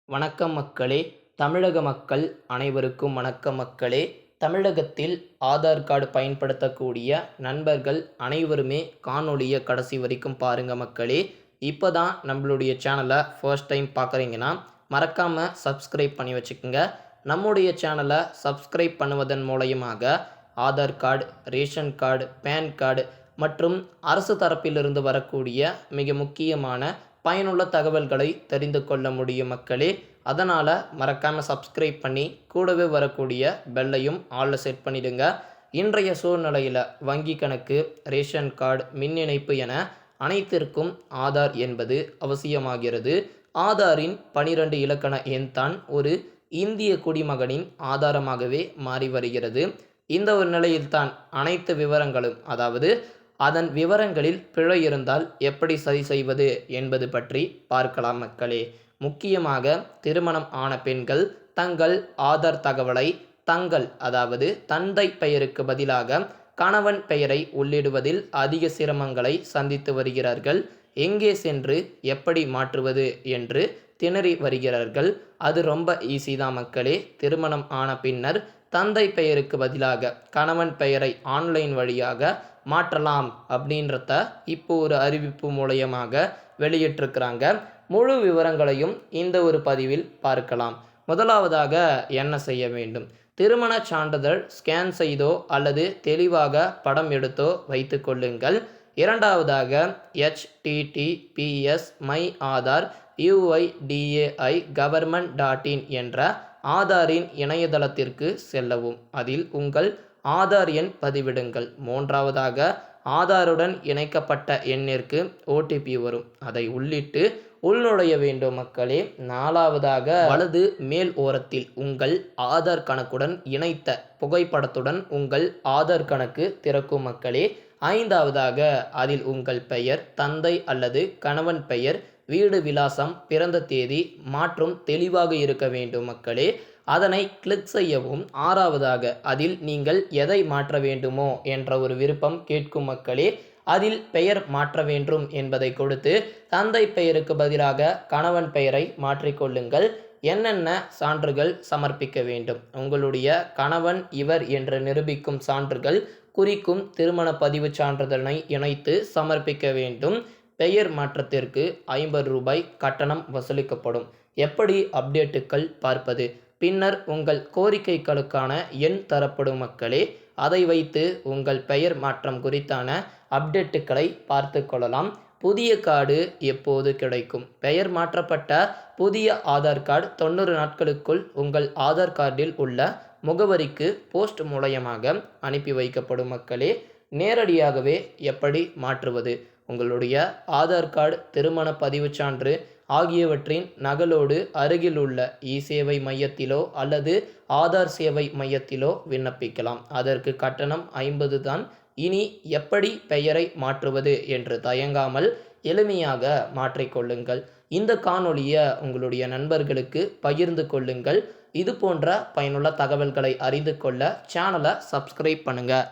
வணக்கம் மக்களே. தமிழக மக்கள் அனைவருக்கும் வணக்கம் மக்களே. தமிழகத்தில் ஆதார் கார்டு பயன்படுத்தக்கூடிய நண்பர்கள் அனைவருமே காணொளியை கடைசி வரைக்கும் பாருங்கள் மக்களே. இப்போ தான் நம்மளுடைய சேனலை ஃபர்ஸ்ட் டைம் பார்க்குறீங்கன்னா மறக்காமல் சப்ஸ்கிரைப் பண்ணி வச்சுக்கோங்க. நம்முடைய சேனலை சப்ஸ்கிரைப் பண்ணுவதன் மூலயமாக Aadhaar card, ration card, PAN card மற்றும் அரசு தரப்பிலிருந்து வரக்கூடிய மிக முக்கியமான பயனுள்ள தகவல்களை தெரிந்து கொள்ள முடியும் மக்களே. அதனால் மறக்காமல் சப்ஸ்கிரைப் பண்ணி கூடவே வரக்கூடிய பெல்லையும் ஆளில் செட் பண்ணிடுங்க. இன்றைய சூழ்நிலையில் வங்கி கணக்கு, ரேஷன் கார்டு, மின் இணைப்பு என அனைத்திற்கும் ஆதார் என்பது அவசியமாகிறது. ஆதாரின் 12 இலக்கண எண் தான் ஒரு இந்திய குடிமகனின் ஆதாரமாகவே மாறி வருகிறது. இந்த ஒரு நிலையில்தான் அனைத்து விவரங்களும், அதாவது அதன் விவரங்களில் பிழை இருந்தால் எப்படி சரி செய்வது என்பது பற்றி பார்க்கலாம் மக்களே. முக்கியமாக திருமணம் ஆன பெண்கள் தங்கள் ஆதார் தகவலை தங்கள், அதாவது தந்தை பெயருக்கு பதிலாக கணவன் பெயரை உள்ளிடுவதில் அதிக சிரமங்களை சந்தித்து வருகிறார்கள். எங்கே சென்று எப்படி மாற்றுவது என்று திணறி வருகிறார்கள். அது ரொம்ப ஈஸி தான் மக்களே. திருமணம் ஆன பின்னர் தந்தை பெயருக்கு பதிலாக கணவன் பெயரை ஆன்லைன் வழியாக மாற்றலாம் அப்படின்றத இப்போ ஒரு அறிவிப்பு மூலயமாக வெளியிட்டிருக்கிறாங்க. முழு விவரங்களையும் இந்த ஒரு பதிவில் பார்க்கலாம். முதலாவதாக என்ன செய்ய வேண்டும்? திருமண சான்றிதழ் ஸ்கேன் செய்தோ அல்லது தெளிவாக படம் எடுத்தோ வைத்து கொள்ளுங்கள். இரண்டாவதாக https myAadhar.uidai.government.in என்ற ஆதாரின் இணையதளத்திற்கு செல்லவும். அதில் உங்கள் ஆதார் எண் பதிவிடுங்கள். மூன்றாவதாக ஆதாருடன் இணைக்கப்பட்ட எண்ணிற்கு OTP வரும். அதை உள்ளிட்டு உள்நுழைய வேண்டும் மக்களே. நாலாவதாக வலது மேல் ஓரத்தில் உங்கள் ஆதார் கணக்குடன் இணைத்த புகைப்படத்துடன் உங்கள் ஆதார் கணக்கு திறக்கும் மக்களே. ஐந்தாவதாக அதில் உங்கள் பெயர், தந்தை அல்லது கணவன் பெயர், வீடு விலாசம், பிறந்த தேதி மாற்றும் தெளிவாக இருக்க வேண்டும் மக்களே. அதனை கிளிக் செய்யவும். ஆறாவதாக அதில் நீங்கள் எதை மாற்ற வேண்டுமோ என்ற ஒரு விருப்பம் கேட்கும் மக்களே. அதில் பெயர் மாற்ற வேண்டும் என்பதை கொடுத்து தந்தை பெயருக்கு பதிலாக கணவன் பெயரை மாற்றிக்கொள்ளுங்கள். என்னென்ன சான்றுகள் சமர்ப்பிக்க வேண்டும்? உங்களுடைய கணவன் இவர் என்று நிரூபிக்கும் சான்றுகள் குறிக்கும் திருமண பதிவு சான்றிதழை இணைத்து சமர்ப்பிக்க வேண்டும். பெயர் மாற்றத்திற்கு 50 ரூபாய் கட்டணம் வசூலிக்கப்படும். எப்படி அப்டேட்டுகள் பார்ப்பது? பின்னர் உங்கள் கோரிக்கைகளுக்கான எண் தரப்படும் மக்களே. அதை வைத்து உங்கள் பெயர் மாற்றம் குறித்தான அப்டேட்டுகளை பார்த்து கொள்ளலாம். புதிய கார்டு எப்போது கிடைக்கும்? பெயர் மாற்றப்பட்ட புதிய ஆதார் கார்டு 90 நாட்களுக்குள் உங்கள் ஆதார் கார்டில் உள்ள முகவரிக்கு போஸ்ட் மூலயமாக அனுப்பி வைக்கப்படும் மக்களே. நேரடியாகவே எப்படி மாற்றுவது? உங்களுடைய ஆதார் கார்டு, திருமண பதிவு சான்று ஆகியவற்றின் நகலோடு அருகில் உள்ள இ-சேவை மையத்திலோ அல்லது ஆதார் சேவை மையத்திலோ விண்ணப்பிக்கலாம். அதற்கு கட்டணம் 50 தான். இனி எப்படி பெயரை மாற்றுவது என்று தயங்காமல் எளிமையாக மாற்றிக்கொள்ளுங்கள். இந்த காணொளியை உங்களுடைய நண்பர்களுக்கு பகிர்ந்து கொள்ளுங்கள். இது போன்ற பயனுள்ள தகவல்களை அறிந்து கொள்ள சேனலை சப்ஸ்கிரைப் பண்ணுங்கள்.